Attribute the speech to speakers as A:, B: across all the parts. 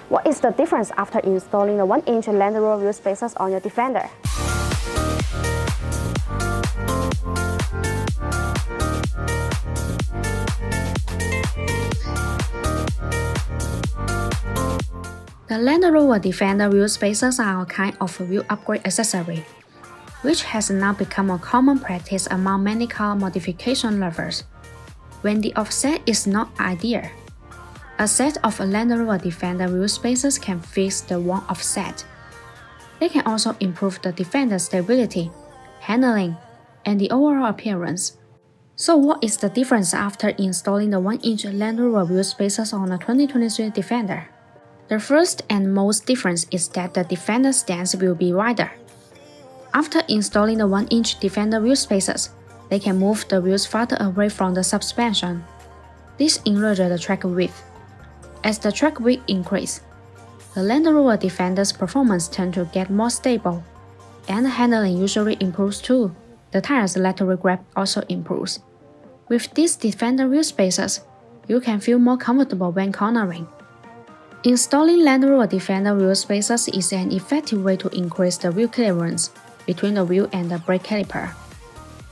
A: What is the difference after installing the 1-inch Land Rover wheel spacers on your Defender?
B: The Land Rover Defender wheel spacers are a kind of wheel upgrade accessory, which has now become a common practice among many car modification lovers. When the offset is not ideal, a set of Land Rover Defender wheel spacers can fix the wrong offset. They can also improve the Defender's stability, handling, and the overall appearance. So what is the difference after installing the 1-inch Land Rover wheel spacers on a 2023 Defender? The first and most difference is that the Defender stance will be wider. After installing the 1-inch Defender wheel spacers, they can move the wheels farther away from the suspension. This enlarges the track width. As the track width increases, the Land Rover Defender's performance tends to get more stable, and handling usually improves too. The tire's lateral grip also improves. With these Defender wheel spacers, you can feel more comfortable when cornering. Installing Land Rover Defender wheel spacers is an effective way to increase the wheel clearance between the wheel and the brake caliper.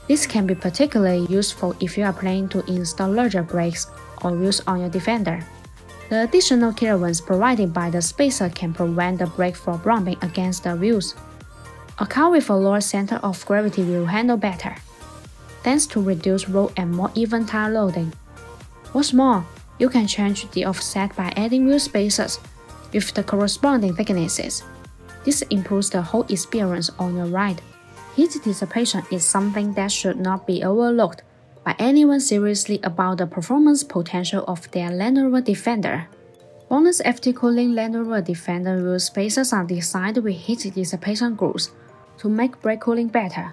B: This can be particularly useful if you are planning to install larger brakes or wheels on your Defender. The additional clearance provided by the spacer can prevent the brake from bumping against the wheels. A car with a lower center of gravity will handle better, thanks to reduced roll and more even tire loading. What's more, you can change the offset by adding wheel spacers with the corresponding thicknesses. This improves the whole experience on your ride. Heat dissipation is something that should not be overlooked by anyone seriously about the performance potential of their Land Rover Defender. BONOSS FT Cooling Land Rover Defender wheel spacers are designed with heat dissipation grooves to make brake cooling better.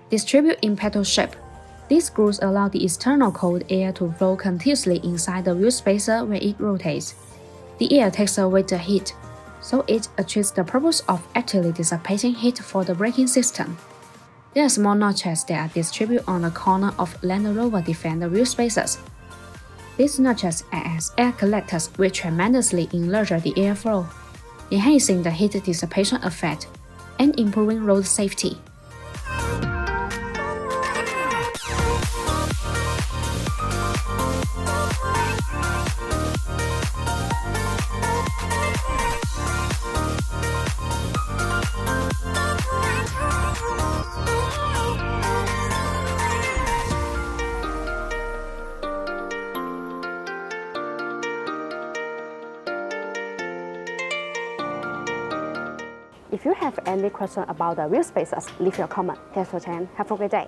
B: Distributed in petal shape, these grooves allow the external cold air to flow continuously inside the wheel spacer when it rotates. The air takes away the heat, so it achieves the purpose of actively dissipating heat for the braking system. There are small notches that are distributed on the corner of Land Rover Defender wheel spacers. These notches act as air collectors which tremendously enlarge the airflow, enhancing the heat dissipation effect and improving road safety.
A: If you have any question about the wheel spacers, leave your comment. Thanks for watching. Have a great day.